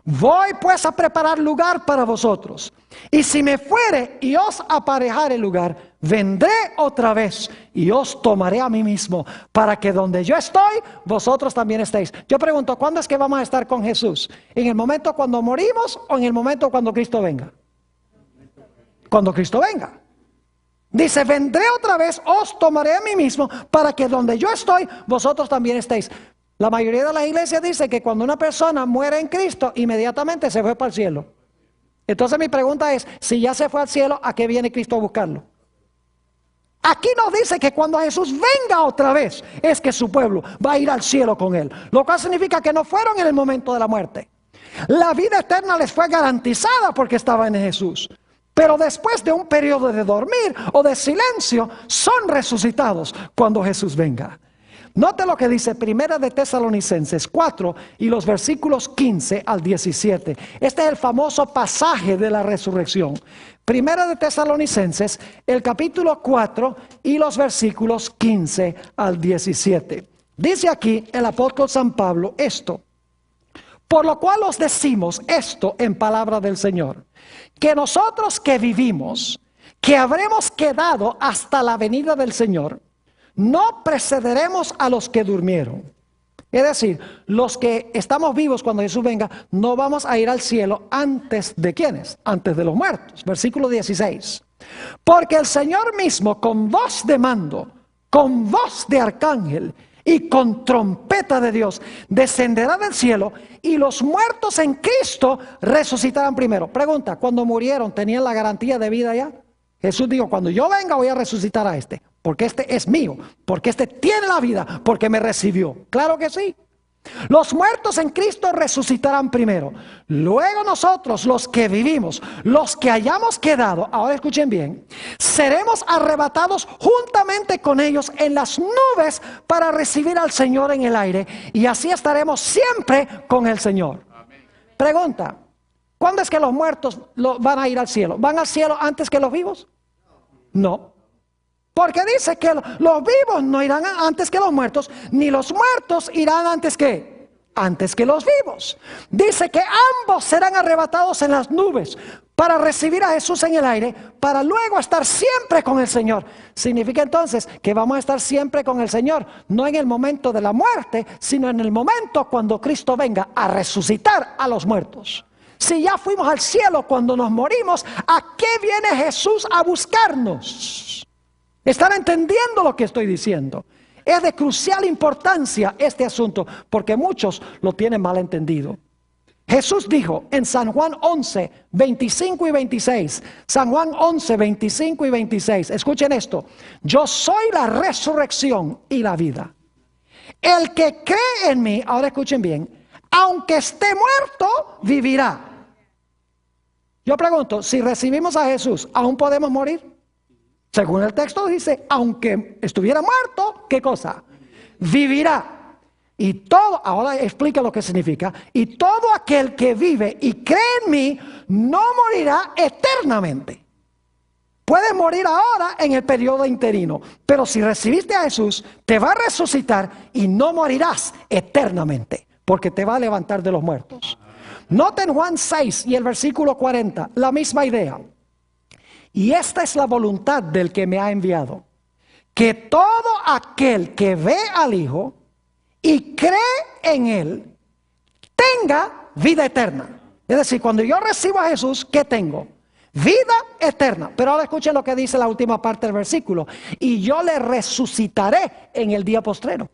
Voy pues a preparar lugar para vosotros. Y si me fuere y os aparejare lugar, vendré otra vez y os tomaré a mí mismo, para que donde yo estoy, vosotros también estéis. Yo pregunto, ¿cuándo es que vamos a estar con Jesús? ¿En el momento cuando morimos o en el momento cuando Cristo venga? Cuando Cristo venga. Dice, vendré otra vez, os tomaré a mí mismo, para que donde yo estoy, vosotros también estéis. La mayoría de las iglesias dice que cuando una persona muere en Cristo, inmediatamente se fue para el cielo. Entonces mi pregunta es, si ya se fue al cielo, ¿a qué viene Cristo a buscarlo? Aquí nos dice que cuando Jesús venga otra vez, es que su pueblo va a ir al cielo con Él. Lo cual significa que no fueron en el momento de la muerte. La vida eterna les fue garantizada porque estaban en Jesús. Pero después de un periodo de dormir o de silencio, son resucitados cuando Jesús venga. Note lo que dice 1 de Tesalonicenses 4 y los versículos 15 al 17. Este es el famoso pasaje de la resurrección. 1 de Tesalonicenses, el capítulo 4 y los versículos 15 al 17. Dice aquí el apóstol San Pablo esto. Por lo cual os decimos esto en palabra del Señor, que nosotros que vivimos, que habremos quedado hasta la venida del Señor, no precederemos a los que durmieron. Es decir, los que estamos vivos cuando Jesús venga, no vamos a ir al cielo antes de ¿quiénes? Antes de los muertos. Versículo 16. Porque el Señor mismo con voz de mando, con voz de arcángel y con trompeta de Dios descenderá del cielo y los muertos en Cristo resucitarán primero. Pregunta, ¿cuando murieron tenían la garantía de vida ya? Jesús dijo, cuando yo venga voy a resucitar a este, porque este es mío, porque este tiene la vida, porque me recibió. Claro que sí. Los muertos en Cristo resucitarán primero. Luego nosotros, los que vivimos, los que hayamos quedado, ahora escuchen bien, seremos arrebatados juntamente con ellos en las nubes para recibir al Señor en el aire. Y así estaremos siempre con el Señor. Pregunta, ¿cuándo es que los muertos van a ir al cielo? ¿Van al cielo antes que los vivos? No. Porque dice que los vivos no irán antes que los muertos, ni los muertos irán antes que los vivos. Dice que ambos serán arrebatados en las nubes para recibir a Jesús en el aire, para luego estar siempre con el Señor. Significa entonces que vamos a estar siempre con el Señor, no en el momento de la muerte, sino en el momento cuando Cristo venga a resucitar a los muertos. Si ya fuimos al cielo cuando nos morimos, ¿a qué viene Jesús a buscarnos? ¿Están entendiendo lo que estoy diciendo? Es de crucial importancia este asunto, porque muchos lo tienen mal entendido. Jesús dijo en San Juan 11, 25 y 26, San Juan 11, 25 y 26, escuchen esto: yo soy la resurrección y la vida. El que cree en mí, ahora escuchen bien, aunque esté muerto, vivirá. Yo pregunto, si recibimos a Jesús, ¿aún podemos morir? Según el texto dice, aunque estuviera muerto, ¿qué cosa? Vivirá. Y todo, ahora explica lo que significa. Y todo aquel que vive y cree en mí, no morirá eternamente. Puedes morir ahora en el periodo interino, pero si recibiste a Jesús, te va a resucitar y no morirás eternamente, porque te va a levantar de los muertos. Noten Juan 6 y el versículo 40, la misma idea. Y esta es la voluntad del que me ha enviado, que todo aquel que ve al Hijo y cree en Él, tenga vida eterna. Es decir, cuando yo recibo a Jesús, ¿qué tengo? Vida eterna. Pero ahora escuchen lo que dice la última parte del versículo. Y yo le resucitaré en el día postrero.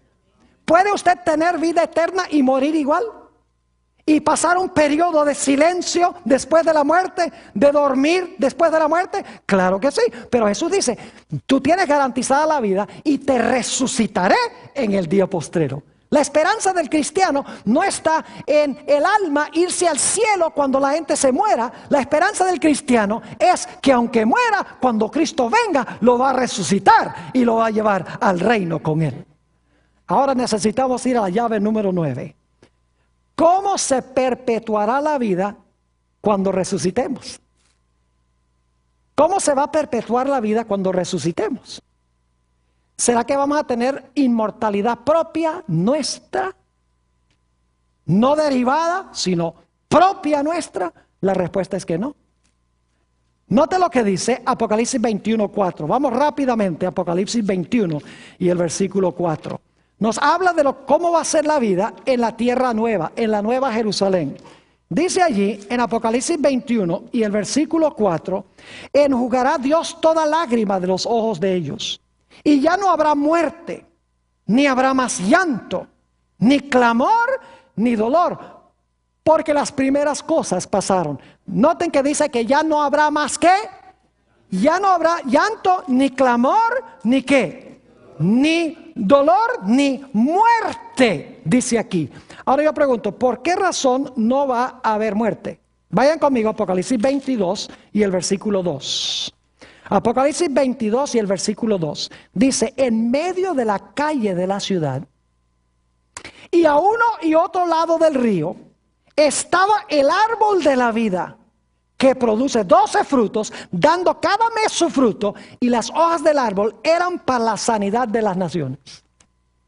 ¿Puede usted tener vida eterna y morir igual? ¿Y pasar un periodo de silencio después de la muerte? ¿De dormir después de la muerte? Claro que sí, pero Jesús dice, tú tienes garantizada la vida y te resucitaré en el día postrero. La esperanza del cristiano no está en el alma irse al cielo cuando la gente se muera. La esperanza del cristiano es que aunque muera, cuando Cristo venga, lo va a resucitar y lo va a llevar al reino con Él. Ahora necesitamos ir a la llave número 9. ¿Cómo se perpetuará la vida cuando resucitemos? ¿Cómo se va a perpetuar la vida cuando resucitemos? ¿Será que vamos a tener inmortalidad propia nuestra? No derivada, sino propia nuestra. La respuesta es que no. Note lo que dice Apocalipsis 21:4. Vamos rápidamente a Apocalipsis 21 y el versículo 4. Nos habla de cómo va a ser la vida en la tierra nueva, en la nueva Jerusalén. Dice allí en Apocalipsis 21 y el versículo 4, enjugará Dios toda lágrima de los ojos de ellos. Y ya no habrá muerte, ni habrá más llanto, ni clamor, ni dolor, porque las primeras cosas pasaron. Noten que dice que ya no habrá más ¿qué? Ya no habrá llanto, ni clamor, ni ¿qué? Ni dolor, ni muerte, dice aquí. Ahora yo pregunto, ¿por qué razón no va a haber muerte? Vayan conmigo a Apocalipsis 22 y el versículo 2. Apocalipsis 22 y el versículo 2. Dice, en medio de la calle de la ciudad y a uno y otro lado del río estaba el árbol de la vida, que produce 12 frutos, dando cada mes su fruto, y las hojas del árbol eran para la sanidad de las naciones.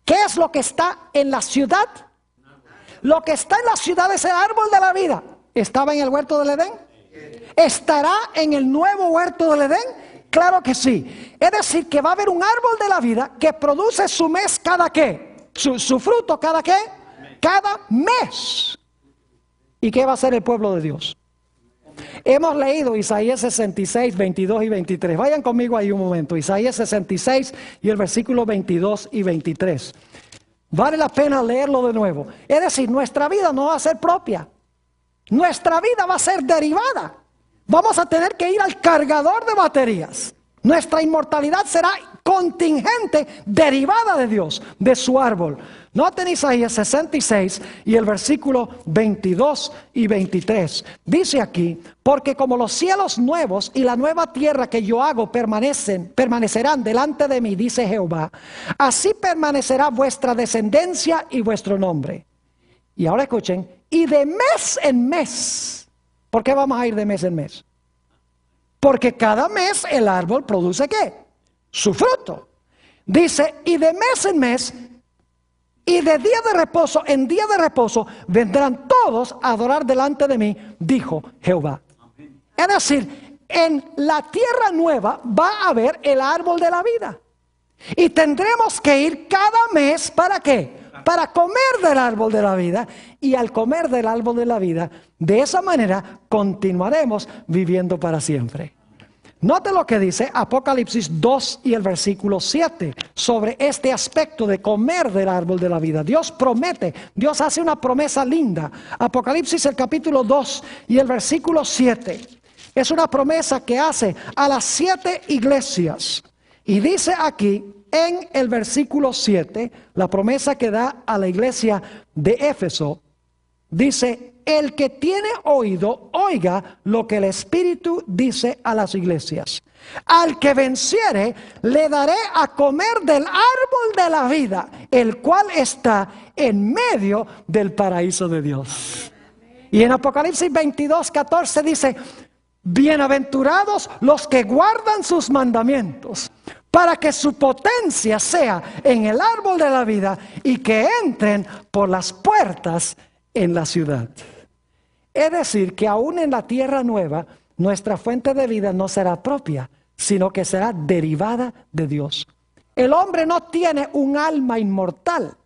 ¿Qué es lo que está en la ciudad? Lo que está en la ciudad es el árbol de la vida. ¿Estaba en el huerto del Edén? ¿Estará en el nuevo huerto del Edén? Claro que sí. Es decir, que va a haber un árbol de la vida que produce su mes cada ¿qué? Su fruto cada ¿qué? Cada mes. ¿Y qué va a hacer el pueblo de Dios? Hemos leído Isaías 66, 22 y 23. Vayan conmigo ahí un momento. Isaías 66 y el versículo 22 y 23. Vale la pena leerlo de nuevo. Es decir, nuestra vida no va a ser propia. Nuestra vida va a ser derivada. Vamos a tener que ir al cargador de baterías. Nuestra inmortalidad será contingente, derivada de Dios, de su árbol. Noten Isaías 66 y el versículo 22 y 23. Dice aquí: porque como los cielos nuevos y la nueva tierra que yo hago permanecerán delante de mí, dice Jehová, así permanecerá vuestra descendencia y vuestro nombre. Y ahora escuchen, y de mes en mes. ¿Por qué vamos a ir de mes en mes? Porque cada mes el árbol produce ¿qué? Su fruto. Dice, y de mes en mes, y de día de reposo en día de reposo, vendrán todos a adorar delante de mí, dijo Jehová. Es decir, en la tierra nueva va a haber el árbol de la vida. Y tendremos que ir cada mes, ¿para qué? Para comer del árbol de la vida. Y al comer del árbol de la vida, de esa manera continuaremos viviendo para siempre. Note lo que dice Apocalipsis 2 y el versículo 7 sobre este aspecto de comer del árbol de la vida. Dios promete, Dios hace una promesa linda. Apocalipsis el capítulo 2 y el versículo 7. Es una promesa que hace a las 7 iglesias. Y dice aquí en el versículo 7, la promesa que da a la iglesia de Éfeso, dice: el que tiene oído, oiga lo que el Espíritu dice a las iglesias. Al que venciere, le daré a comer del árbol de la vida, el cual está en medio del paraíso de Dios. Y en Apocalipsis 22, 14 dice: bienaventurados los que guardan sus mandamientos, para que su potencia sea en el árbol de la vida y que entren por las puertas en la ciudad. Es decir, que aún en la tierra nueva, nuestra fuente de vida no será propia, sino que será derivada de Dios. El hombre no tiene un alma inmortal,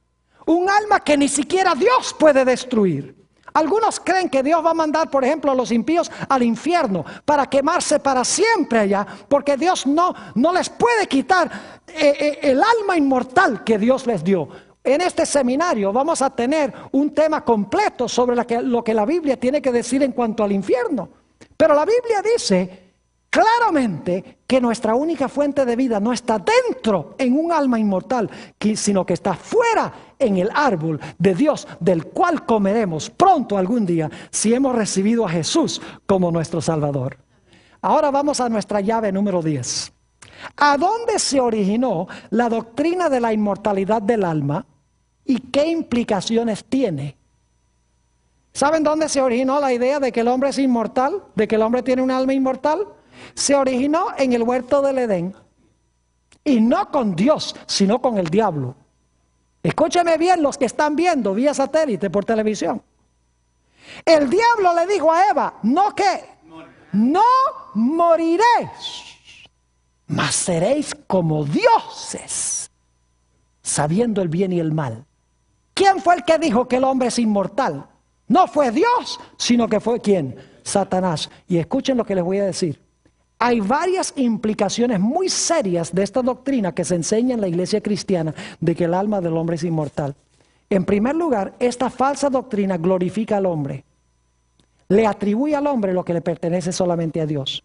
un alma que ni siquiera Dios puede destruir. Algunos creen que Dios va a mandar, por ejemplo, a los impíos al infierno para quemarse para siempre allá, porque Dios no les puede quitar el alma inmortal que Dios les dio. En este seminario vamos a tener un tema completo sobre lo que la Biblia tiene que decir en cuanto al infierno. Pero la Biblia dice claramente que nuestra única fuente de vida no está dentro en un alma inmortal, sino que está fuera en el árbol de Dios, del cual comeremos pronto algún día si hemos recibido a Jesús como nuestro Salvador. Ahora vamos a nuestra llave número 10. ¿A dónde se originó la doctrina de la inmortalidad del alma y qué implicaciones tiene? ¿Saben dónde se originó la idea de que el hombre es inmortal? ¿De que el hombre tiene un alma inmortal? Se originó en el huerto del Edén. Y no con Dios, sino con el diablo. Escúcheme bien los que están viendo vía satélite por televisión. El diablo le dijo a Eva: ¿no qué? No moriréis, mas seréis como dioses, sabiendo el bien y el mal. ¿Quién fue el que dijo que el hombre es inmortal? No fue Dios, sino que fue ¿quién? Satanás. Y escuchen lo que les voy a decir. Hay varias implicaciones muy serias de esta doctrina que se enseña en la iglesia cristiana de que el alma del hombre es inmortal. En primer lugar, esta falsa doctrina glorifica al hombre. Le atribuye al hombre lo que le pertenece solamente a Dios.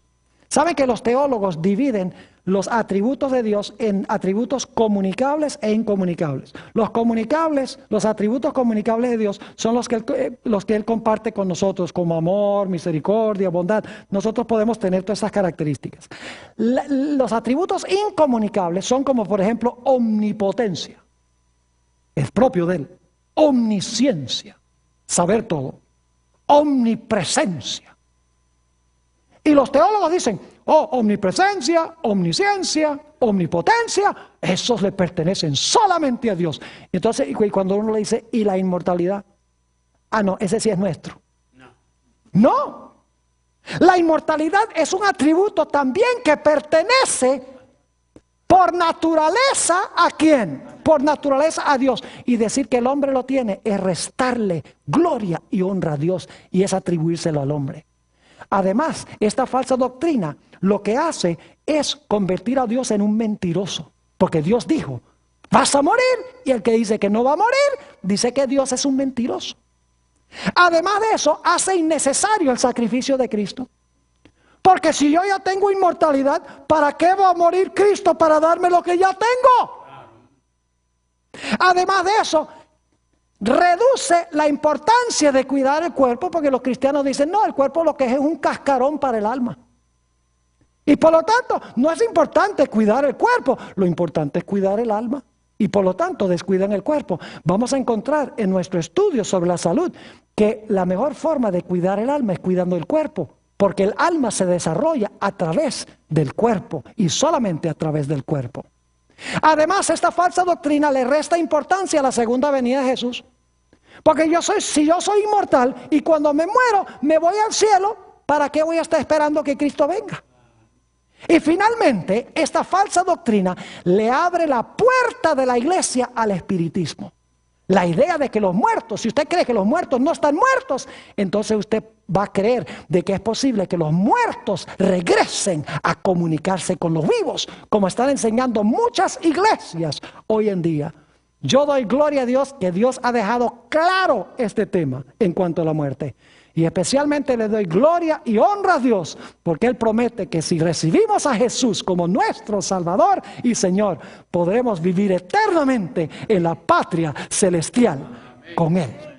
¿Saben que los teólogos dividen los atributos de Dios en atributos comunicables e incomunicables? Los comunicables, los atributos comunicables de Dios son los que Él comparte con nosotros, como amor, misericordia, bondad. Nosotros podemos tener todas esas características. Los atributos incomunicables son como, por ejemplo, omnipotencia. Es propio de Él. Omnisciencia, saber todo. Omnipresencia. Y los teólogos dicen: oh, omnipresencia, omnisciencia, omnipotencia, esos le pertenecen solamente a Dios. Entonces, y cuando uno le dice: ¿y la inmortalidad? Ah, no, ese sí es nuestro. No. La inmortalidad es un atributo también que pertenece por naturaleza ¿a quién? Por naturaleza a Dios. Y decir que el hombre lo tiene es restarle gloria y honra a Dios, y es atribuírselo al hombre. Además, esta falsa doctrina lo que hace es convertir a Dios en un mentiroso. Porque Dios dijo, vas a morir. Y el que dice que no va a morir, dice que Dios es un mentiroso. Además de eso, hace innecesario el sacrificio de Cristo. Porque si yo ya tengo inmortalidad, ¿para qué va a morir Cristo para darme lo que ya tengo? Además de eso, reduce la importancia de cuidar el cuerpo, porque los cristianos dicen, no, el cuerpo lo que es un cascarón para el alma. Y por lo tanto, no es importante cuidar el cuerpo, lo importante es cuidar el alma. Y por lo tanto, descuidan el cuerpo. Vamos a encontrar en nuestro estudio sobre la salud que la mejor forma de cuidar el alma es cuidando el cuerpo, porque el alma se desarrolla a través del cuerpo y solamente a través del cuerpo. Además, esta falsa doctrina le resta importancia a la segunda venida de Jesús. Porque si yo soy inmortal y cuando me muero me voy al cielo, ¿para qué voy a estar esperando que Cristo venga? Y finalmente, esta falsa doctrina le abre la puerta de la iglesia al espiritismo. La idea de que los muertos, si usted cree que los muertos no están muertos, entonces usted va a creer de que es posible que los muertos regresen a comunicarse con los vivos, como están enseñando muchas iglesias hoy en día. Yo doy gloria a Dios que Dios ha dejado claro este tema en cuanto a la muerte. Y especialmente le doy gloria y honra a Dios, porque Él promete que si recibimos a Jesús como nuestro Salvador y Señor, podremos vivir eternamente en la patria celestial con Él.